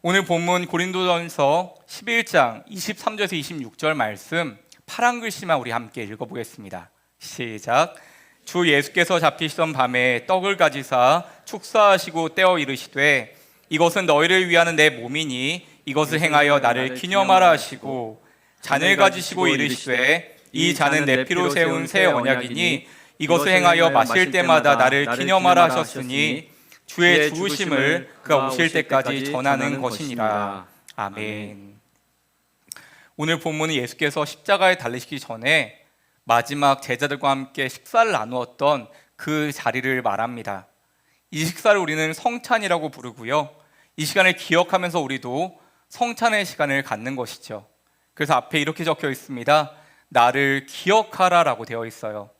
오늘 본문 고린도전서 11장 23절에서 26절 말씀 파란 글씨만 우리 함께 읽어보겠습니다. 시작. 주 예수께서 잡히시던 밤에 떡을 가지사 축사하시고 떼어 이르시되 이것은 너희를 위하는 내 몸이니 이것을 행하여 나를 기념하라 하시고 잔을 가지시고 이르시되 이 잔은 내 피로 세운 새 언약이니 이것을 행하여 마실 때마다 나를 기념하라 하셨으니 주의 죽으심을 그가 오실 때까지 전하는 것이니라. 아멘. 오늘 본문은 예수께서 십자가에 달리시기 전에 마지막 제자들과 함께 식사를 나누었던 그 자리를 말합니다. 이 식사를 우리는 성찬이라고 부르고요, 이 시간을 기억하면서 우리도 성찬의 시간을 갖는 것이죠. 그래서 앞에 이렇게 적혀 있습니다. 나를 기억하라 라고 되어 있어요.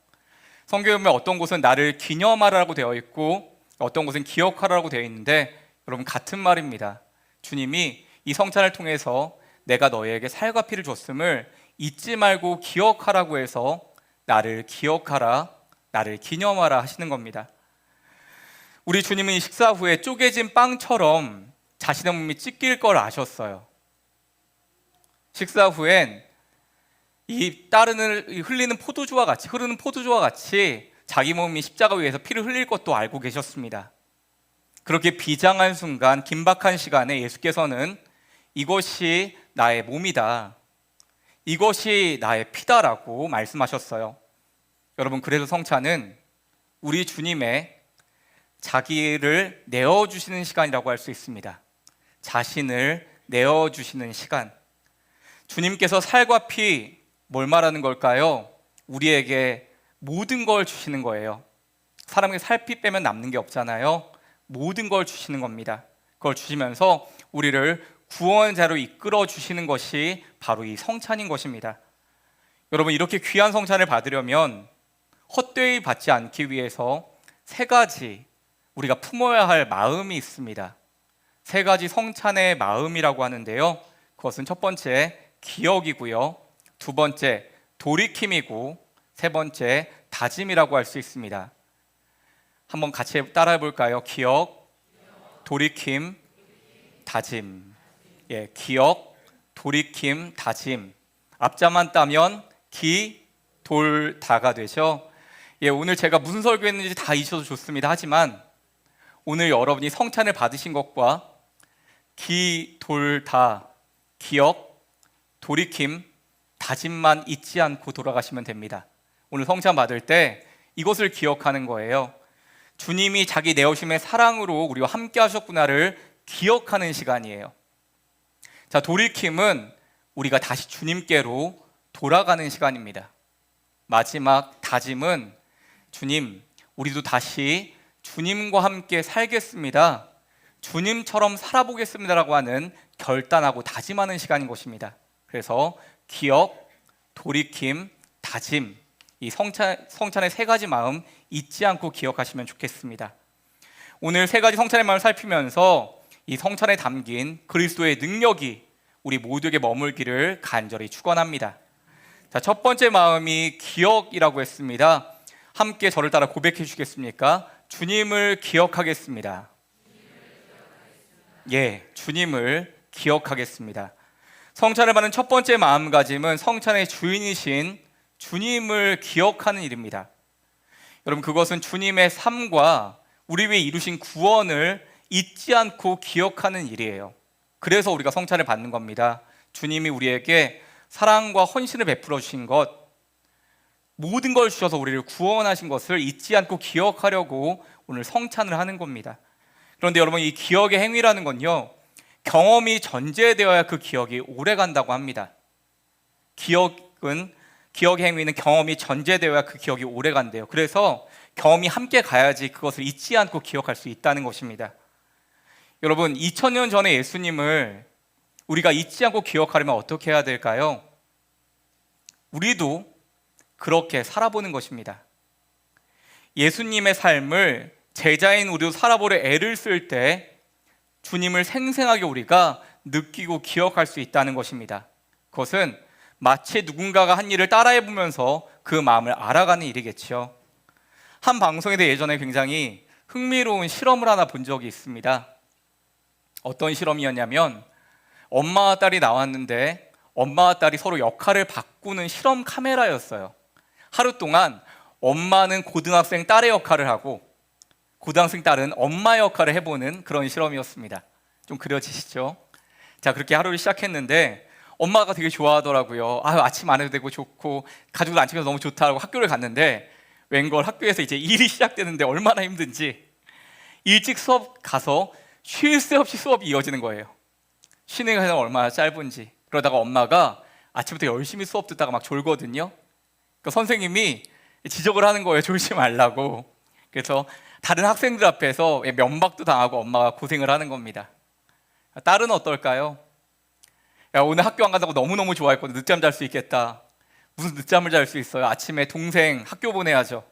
성경에 보면 어떤 곳은 나를 기념하라고 되어 있고 어떤 곳은 기억하라고 되어 있는데, 여러분 같은 말입니다. 주님이 이 성찬을 통해서 내가 너희에게 살과 피를 줬음을 잊지 말고 기억하라고 해서 나를 기억하라, 나를 기념하라 하시는 겁니다. 우리 주님은 이 식사 후에 쪼개진 빵처럼 자신의 몸이 찢길 걸 아셨어요. 식사 후엔 이 흐르는 포도주와 같이 자기 몸이 십자가 위에서 피를 흘릴 것도 알고 계셨습니다. 그렇게 비장한 순간, 긴박한 시간에 예수께서는 이것이 나의 몸이다, 이것이 나의 피다라고 말씀하셨어요. 여러분, 그래서 성찬은 우리 주님의 자기를 내어주시는 시간이라고 할 수 있습니다. 자신을 내어주시는 시간. 주님께서 살과 피, 뭘 말하는 걸까요? 우리에게 모든 걸 주시는 거예요. 사람에게 살피 빼면 남는 게 없잖아요. 모든 걸 주시는 겁니다. 그걸 주시면서 우리를 구원자로 이끌어 주시는 것이 바로 이 성찬인 것입니다. 여러분, 이렇게 귀한 성찬을 받으려면 헛되이 받지 않기 위해서 세 가지 우리가 품어야 할 마음이 있습니다. 세 가지 성찬의 마음이라고 하는데요, 그것은 첫 번째 기억이고요, 두 번째 돌이킴이고, 세 번째 다짐이라고 할 수 있습니다. 한번 같이 따라해 볼까요? 기억, 돌이킴, 다짐. 예, 기억, 돌이킴, 다짐. 앞자만 따면 기, 돌, 다가 되죠. 예, 오늘 제가 무슨 설교했는지 다 잊으셔도 좋습니다. 하지만 오늘 여러분이 성찬을 받으신 것과 기, 돌, 다, 기억, 돌이킴, 다짐만 잊지 않고 돌아가시면 됩니다. 오늘 성찬 받을 때 이것을 기억하는 거예요. 주님이 자기 내어심의 사랑으로 우리와 함께 하셨구나를 기억하는 시간이에요. 자, 돌이킴은 우리가 다시 주님께로 돌아가는 시간입니다. 마지막 다짐은 주님, 우리도 다시 주님과 함께 살겠습니다, 주님처럼 살아보겠습니다라고 하는 결단하고 다짐하는 시간인 것입니다. 그래서 기억, 돌이킴, 다짐, 이 성찬의 세 가지 마음 잊지 않고 기억하시면 좋겠습니다. 오늘 세 가지 성찬의 마음을 살피면서 이 성찬에 담긴 그리스도의 능력이 우리 모두에게 머물기를 간절히 축원합니다. 자, 첫 번째 마음이 기억이라고 했습니다. 함께 저를 따라 고백해 주시겠습니까? 주님을 기억하겠습니다. 예, 주님을 기억하겠습니다. 성찬을 받는 첫 번째 마음가짐은 성찬의 주인이신 주님을 기억하는 일입니다. 여러분, 그것은 주님의 삶과 우리 위해 이루신 구원을 잊지 않고 기억하는 일이에요. 그래서 우리가 성찬을 받는 겁니다. 주님이 우리에게 사랑과 헌신을 베풀어 주신 것, 모든 걸 주셔서 우리를 구원하신 것을 잊지 않고 기억하려고 오늘 성찬을 하는 겁니다. 그런데 여러분, 이 기억의 행위라는 건요, 경험이 전제되어야 그 기억이 오래 간다고 합니다. 기억의 행위는 경험이 전제되어야 그 기억이 오래 간대요. 그래서 경험이 함께 가야지 그것을 잊지 않고 기억할 수 있다는 것입니다. 여러분, 2000년 전에 예수님을 우리가 잊지 않고 기억하려면 어떻게 해야 될까요? 우리도 그렇게 살아보는 것입니다. 예수님의 삶을 제자인 우리도 살아보려 애를 쓸 때 주님을 생생하게 우리가 느끼고 기억할 수 있다는 것입니다. 그것은 마치 누군가가 한 일을 따라해보면서 그 마음을 알아가는 일이겠죠. 한 방송에서 예전에 굉장히 흥미로운 실험을 하나 본 적이 있습니다. 어떤 실험이었냐면 엄마와 딸이 나왔는데 엄마와 딸이 서로 역할을 바꾸는 실험 카메라였어요. 하루 동안 엄마는 고등학생 딸의 역할을 하고 고등학생 딸은 엄마 역할을 해보는 그런 실험이었습니다. 좀 그려지시죠? 자, 그렇게 하루를 시작했는데 엄마가 되게 좋아하더라고요. 아침 안 해도 되고 좋고 가족들 안 챙겨서 너무 좋다고 학교를 갔는데 웬걸 학교에서 이제 일이 시작되는데 얼마나 힘든지 일찍 수업 가서 쉴 새 없이 수업이 이어지는 거예요. 쉬는 시간이 얼마나 짧은지. 그러다가 엄마가 아침부터 열심히 수업 듣다가 막 졸거든요. 그러니까 선생님이 지적을 하는 거예요. 졸지 말라고. 그래서 다른 학생들 앞에서 면박도 당하고 엄마가 고생을 하는 겁니다. 딸은 어떨까요? 야, 오늘 학교 안 간다고 너무너무 좋아했거든. 늦잠 잘 수 있겠다. 무슨 늦잠을 잘 수 있어요? 아침에 동생 학교 보내야죠.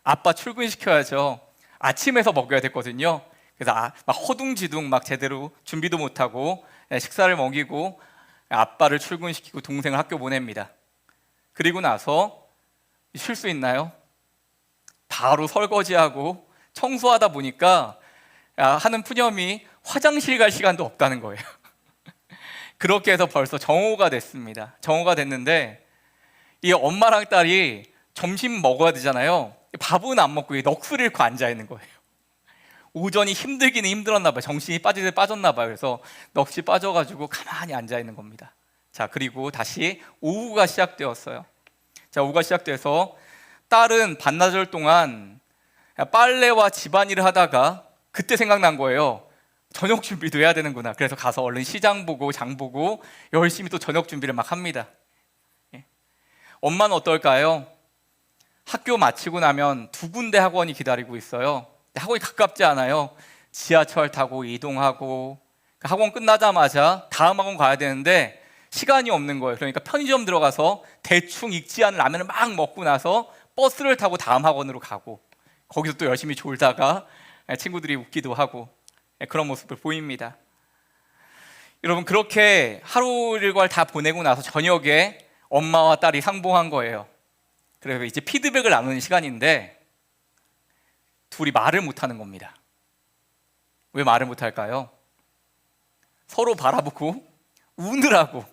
아빠 출근시켜야죠. 아침에서 먹여야 됐거든요. 그래서 막 허둥지둥 막 제대로 준비도 못하고 식사를 먹이고 아빠를 출근시키고 동생을 학교 보냅니다. 그리고 나서 쉴 수 있나요? 바로 설거지하고 청소하다 보니까 하는 푸념이 화장실 갈 시간도 없다는 거예요. 그렇게 해서 벌써 정오가 됐습니다. 정오가 됐는데 이 엄마랑 딸이 점심 먹어야 되잖아요. 밥은 안 먹고 넋을 잃고 앉아 있는 거예요. 오전이 힘들기는 힘들었나 봐요. 정신이 빠지듯 빠졌나 봐요. 그래서 넋이 빠져가지고 가만히 앉아 있는 겁니다. 자, 그리고 다시 오후가 시작되었어요. 자, 오후가 시작돼서 딸은 반나절 동안 빨래와 집안일을 하다가 그때 생각난 거예요. 저녁 준비도 해야 되는구나. 그래서 가서 얼른 시장 보고 장 보고 열심히 또 저녁 준비를 막 합니다. 엄마는 어떨까요? 학교 마치고 나면 두 군데 학원이 기다리고 있어요. 학원이 가깝지 않아요. 지하철 타고 이동하고 학원 끝나자마자 다음 학원 가야 되는데 시간이 없는 거예요. 그러니까 편의점 들어가서 대충 익지 않은 라면을 막 먹고 나서 버스를 타고 다음 학원으로 가고 거기서 또 열심히 졸다가 친구들이 웃기도 하고 그런 모습을 보입니다. 여러분, 그렇게 하루 일과를 다 보내고 나서 저녁에 엄마와 딸이 상봉한 거예요. 그래서 이제 피드백을 나누는 시간인데 둘이 말을 못하는 겁니다. 왜 말을 못할까요? 서로 바라보고 우느라고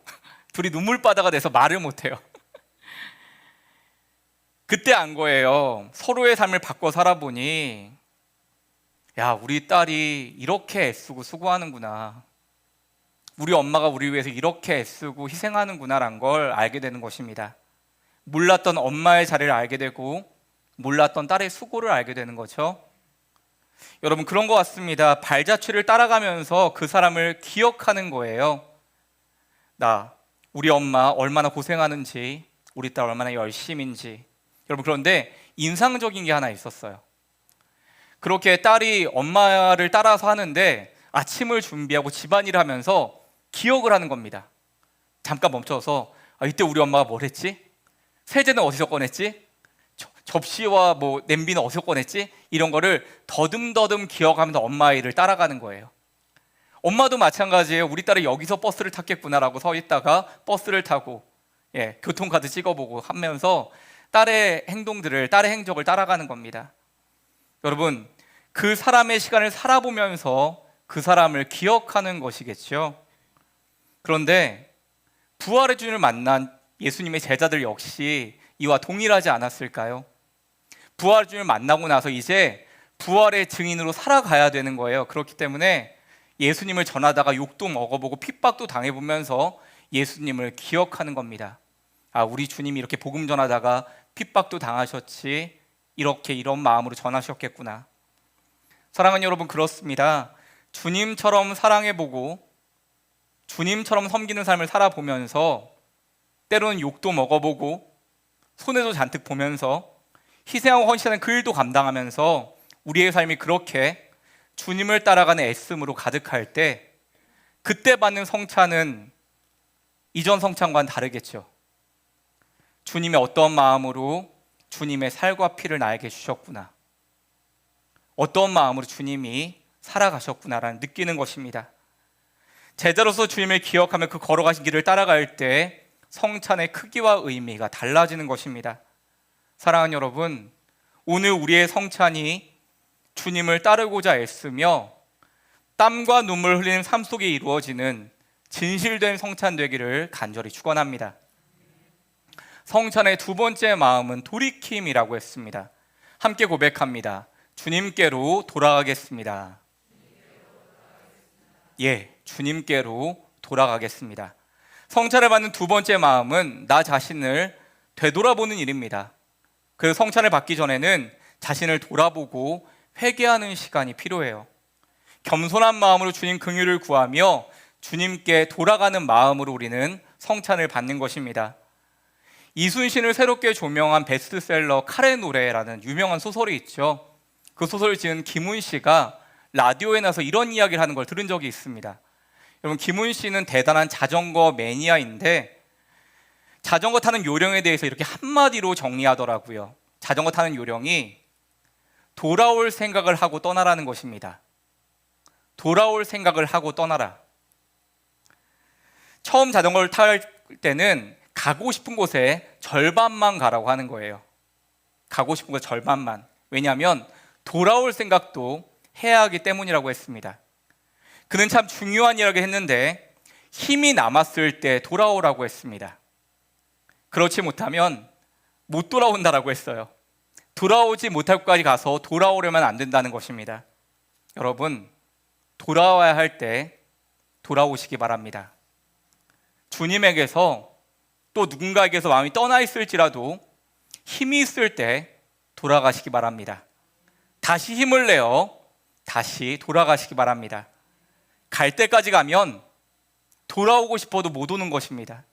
둘이 눈물바다가 돼서 말을 못해요. 그때 안 거예요. 서로의 삶을 바꿔 살아보니 야, 우리 딸이 이렇게 애쓰고 수고하는구나. 우리 엄마가 우리 위해서 이렇게 애쓰고 희생하는구나라는 걸 알게 되는 것입니다. 몰랐던 엄마의 자리를 알게 되고 몰랐던 딸의 수고를 알게 되는 거죠. 여러분, 그런 것 같습니다. 발자취를 따라가면서 그 사람을 기억하는 거예요. 우리 엄마 얼마나 고생하는지, 우리 딸 얼마나 열심인지. 여러분, 그런데 인상적인 게 하나 있었어요. 그렇게 딸이 엄마를 따라서 하는데 아침을 준비하고 집안일을 하면서 기억을 하는 겁니다. 잠깐 멈춰서 이때 우리 엄마가 뭘 했지? 세제는 어디서 꺼냈지? 접시와 냄비는 어디서 꺼냈지? 이런 거를 더듬더듬 기억하면서 엄마의 일을 따라가는 거예요. 엄마도 마찬가지예요. 우리 딸이 여기서 버스를 탔겠구나라고 서 있다가 버스를 타고 교통카드 찍어보고 하면서 딸의 행동들을, 딸의 행적을 따라가는 겁니다. 여러분, 그 사람의 시간을 살아보면서 그 사람을 기억하는 것이겠죠. 그런데 부활의 주님을 만난 예수님의 제자들 역시 이와 동일하지 않았을까요? 부활의 주님을 만나고 나서 이제 부활의 증인으로 살아가야 되는 거예요. 그렇기 때문에 예수님을 전하다가 욕도 먹어보고 핍박도 당해보면서 예수님을 기억하는 겁니다. 우리 주님이 이렇게 복음 전하다가 핍박도 당하셨지, 이렇게 이런 마음으로 전하셨겠구나. 사랑하는 여러분, 그렇습니다. 주님처럼 사랑해보고 주님처럼 섬기는 삶을 살아보면서 때로는 욕도 먹어보고 손해도 잔뜩 보면서 희생하고 헌신하는 그 일도 감당하면서 우리의 삶이 그렇게 주님을 따라가는 애씀으로 가득할 때 그때 받는 성찬은 이전 성찬과는 다르겠죠. 주님의 어떤 마음으로 주님의 살과 피를 나에게 주셨구나, 어떤 마음으로 주님이 살아가셨구나라는 느끼는 것입니다. 제자로서 주님을 기억하며 그 걸어가신 길을 따라갈 때 성찬의 크기와 의미가 달라지는 것입니다. 사랑하는 여러분, 오늘 우리의 성찬이 주님을 따르고자 애쓰며 땀과 눈물 흘리는 삶 속에 이루어지는 진실된 성찬 되기를 간절히 축원합니다. 성찬의 두 번째 마음은 돌이킴이라고 했습니다. 함께 고백합니다. 주님께로 돌아가겠습니다. 예, 주님께로 돌아가겠습니다. 성찬을 받는 두 번째 마음은 나 자신을 되돌아보는 일입니다. 그 성찬을 받기 전에는 자신을 돌아보고 회개하는 시간이 필요해요. 겸손한 마음으로 주님 긍휼을 구하며 주님께 돌아가는 마음으로 우리는 성찬을 받는 것입니다. 이순신을 새롭게 조명한 베스트셀러 칼의 노래라는 유명한 소설이 있죠. 그 소설을 지은 김훈 씨가 라디오에 나서 이런 이야기를 하는 걸 들은 적이 있습니다. 여러분, 김훈 씨는 대단한 자전거 매니아인데 자전거 타는 요령에 대해서 이렇게 한마디로 정리하더라고요. 자전거 타는 요령이 돌아올 생각을 하고 떠나라는 것입니다. 돌아올 생각을 하고 떠나라. 처음 자전거를 탈 때는 가고 싶은 곳에 절반만 가라고 하는 거예요. 가고 싶은 곳 절반만. 왜냐하면 돌아올 생각도 해야 하기 때문이라고 했습니다. 그는 참 중요한 이야기를 했는데 힘이 남았을 때 돌아오라고 했습니다. 그렇지 못하면 못 돌아온다라고 했어요. 돌아오지 못할 곳까지 가서 돌아오려면 안 된다는 것입니다. 여러분, 돌아와야 할 때 돌아오시기 바랍니다. 주님에게서 또 누군가에게서 마음이 떠나 있을지라도 힘이 있을 때 돌아가시기 바랍니다. 다시 힘을 내어 다시 돌아가시기 바랍니다. 갈 때까지 가면 돌아오고 싶어도 못 오는 것입니다.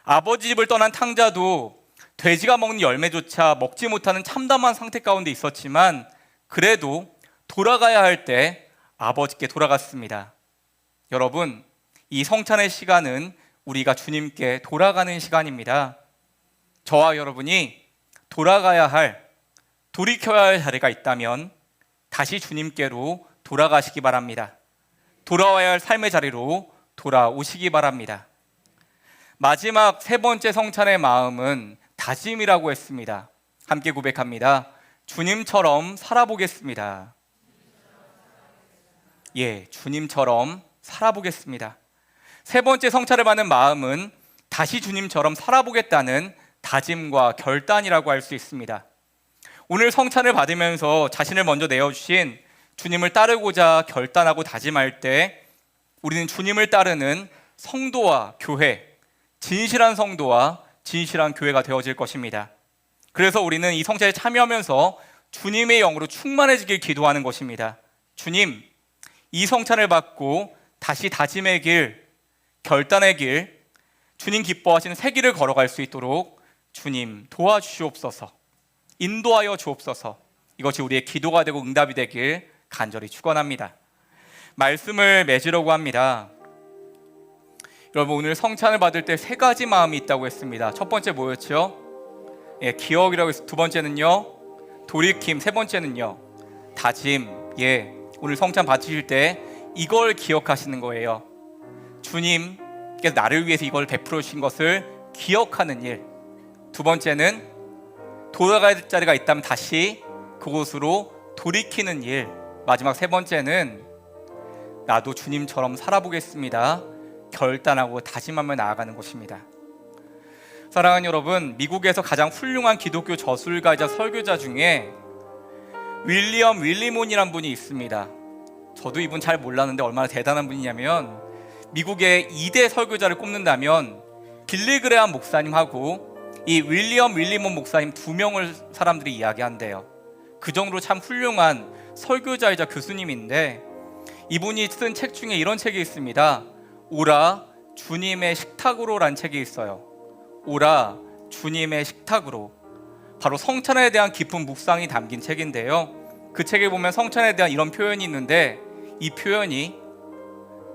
아버지 집을 떠난 탕자도 돼지가 먹는 열매조차 먹지 못하는 참담한 상태 가운데 있었지만 그래도 돌아가야 할 때 아버지께 돌아갔습니다. 여러분, 이 성찬의 시간은 우리가 주님께 돌아가는 시간입니다. 저와 여러분이 돌아가야 할, 돌이켜야 할 자리가 있다면 다시 주님께로 돌아가시기 바랍니다. 돌아와야 할 삶의 자리로 돌아오시기 바랍니다. 마지막 세 번째 성찬의 마음은 다짐이라고 했습니다. 함께 고백합니다. 주님처럼 살아보겠습니다. 예, 주님처럼 살아보겠습니다. 세 번째 성찬을 받는 마음은 다시 주님처럼 살아보겠다는 다짐과 결단이라고 할 수 있습니다. 오늘 성찬을 받으면서 자신을 먼저 내어주신 주님을 따르고자 결단하고 다짐할 때 우리는 주님을 따르는 성도와 교회, 진실한 성도와 진실한 교회가 되어질 것입니다. 그래서 우리는 이 성찬에 참여하면서 주님의 영으로 충만해지길 기도하는 것입니다. 주님, 이 성찬을 받고 다시 다짐의 길, 결단의 길, 주님 기뻐하시는 새 길을 걸어갈 수 있도록 주님 도와주시옵소서, 인도하여 주옵소서. 이것이 우리의 기도가 되고 응답이 되길 간절히 축원합니다. 말씀을 맺으려고 합니다. 여러분, 오늘 성찬을 받을 때 세 가지 마음이 있다고 했습니다. 첫 번째 뭐였죠? 예, 기억이라고 했어요. 두 번째는요, 돌이킴. 세 번째는요, 다짐. 예, 오늘 성찬 받으실 때 이걸 기억하시는 거예요. 주님께서 나를 위해서 이걸 베풀어 주신 것을 기억하는 일. 두 번째는 돌아가야 될 자리가 있다면 다시 그곳으로 돌이키는 일. 마지막 세 번째는 나도 주님처럼 살아보겠습니다. 결단하고 다짐하며 나아가는 것입니다. 사랑하는 여러분, 미국에서 가장 훌륭한 기독교 저술가이자 설교자 중에 윌리엄 윌리몬이라는 분이 있습니다. 저도 이분 잘 몰랐는데 얼마나 대단한 분이냐면 미국의 2대 설교자를 꼽는다면 빌리 그레함 목사님하고 이 윌리엄 윌리몬 목사님 두 명을 사람들이 이야기한대요. 그 정도로 참 훌륭한 설교자이자 교수님인데 이분이 쓴 책 중에 이런 책이 있습니다. 오라 주님의 식탁으로 라는 책이 있어요. 오라 주님의 식탁으로. 바로 성찬에 대한 깊은 묵상이 담긴 책인데요, 그 책에 보면 성찬에 대한 이런 표현이 있는데 이 표현이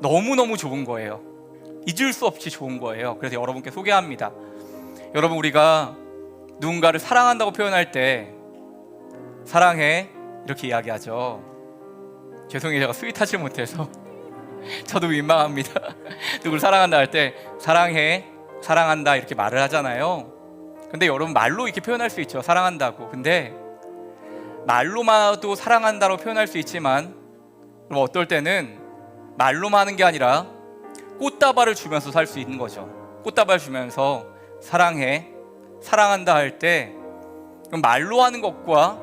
너무너무 좋은 거예요. 잊을 수 없이 좋은 거예요. 그래서 여러분께 소개합니다. 여러분, 우리가 누군가를 사랑한다고 표현할 때 사랑해 이렇게 이야기하죠. 죄송해요, 제가 스윗하지 못해서 저도 민망합니다. 누굴 사랑한다 할 때 사랑해, 사랑한다 이렇게 말을 하잖아요. 근데 여러분, 말로 이렇게 표현할 수 있죠, 사랑한다고. 근데 말로만도 사랑한다고 표현할 수 있지만 그럼 어떨 때는 말로만 하는 게 아니라 꽃다발을 주면서 살 수 있는 거죠. 꽃다발 주면서 사랑해, 사랑한다 할 때 말로 하는 것과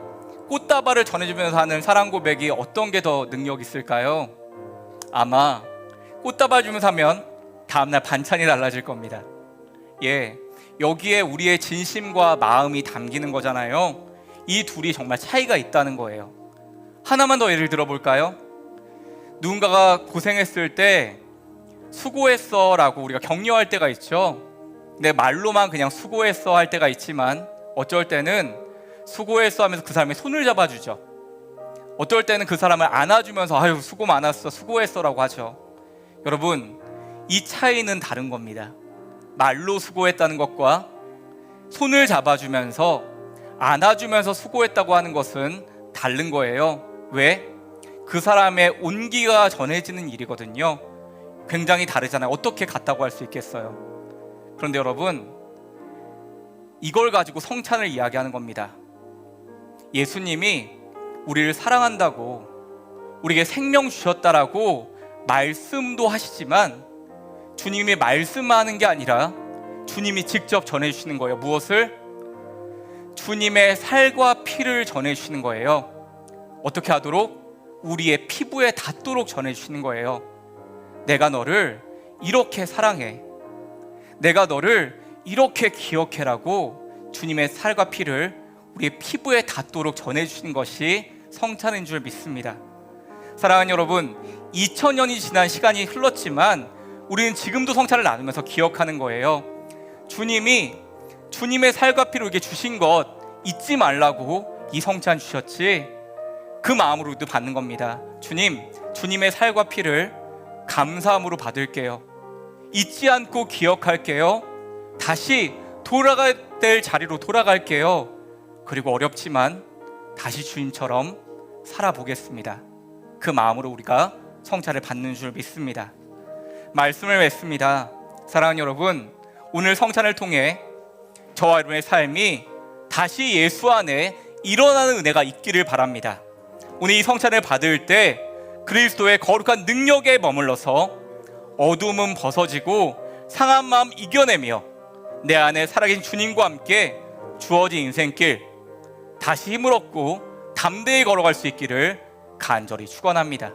꽃다발을 전해주면서 하는 사랑 고백이 어떤 게 더 능력 있을까요? 아마 꽃다발 주면서 하면 다음날 반찬이 달라질 겁니다. 여기에 우리의 진심과 마음이 담기는 거잖아요. 이 둘이 정말 차이가 있다는 거예요. 하나만 더 예를 들어볼까요? 누군가가 고생했을 때 수고했어 라고 우리가 격려할 때가 있죠. 근데 말로만 그냥 수고했어 할 때가 있지만 어쩔 때는 수고했어 하면서 그 사람의 손을 잡아주죠. 어떨 때는 그 사람을 안아주면서 아유 수고 많았어, 수고했어 라고 하죠. 여러분, 이 차이는 다른 겁니다. 말로 수고했다는 것과 손을 잡아주면서 안아주면서 수고했다고 하는 것은 다른 거예요. 왜? 그 사람의 온기가 전해지는 일이거든요. 굉장히 다르잖아요. 어떻게 같다고 할 수 있겠어요? 그런데 여러분, 이걸 가지고 성찬을 이야기하는 겁니다. 예수님이 우리를 사랑한다고, 우리에게 생명 주셨다라고 말씀도 하시지만 주님이 말씀하는 게 아니라 주님이 직접 전해주시는 거예요. 무엇을? 주님의 살과 피를 전해주시는 거예요. 어떻게 하도록? 우리의 피부에 닿도록 전해주시는 거예요. 내가 너를 이렇게 사랑해, 내가 너를 이렇게 기억해라고 주님의 살과 피를 우리의 피부에 닿도록 전해주시는 것이 성찬인 줄 믿습니다. 사랑하는 여러분, 2000년이 지난 시간이 흘렀지만 우리는 지금도 성찬을 나누면서 기억하는 거예요. 주님이 주님의 살과 피를 이렇게 주신 것 잊지 말라고 이 성찬 주셨지, 그 마음으로 우리도 받는 겁니다. 주님, 주님의 살과 피를 감사함으로 받을게요. 잊지 않고 기억할게요. 다시 돌아가야 될 자리로 돌아갈게요. 그리고 어렵지만 다시 주님처럼 살아보겠습니다. 그 마음으로 우리가 성찬을 받는 줄 믿습니다. 말씀을 맺습니다. 사랑하는 여러분, 오늘 성찬을 통해 저와 여러분의 삶이 다시 예수 안에 일어나는 은혜가 있기를 바랍니다. 오늘 이 성찬을 받을 때 그리스도의 거룩한 능력에 머물러서 어둠은 벗어지고 상한 마음 이겨내며 내 안에 살아계신 주님과 함께 주어진 인생길 다시 힘을 얻고 담대히 걸어갈 수 있기를 간절히 축원합니다.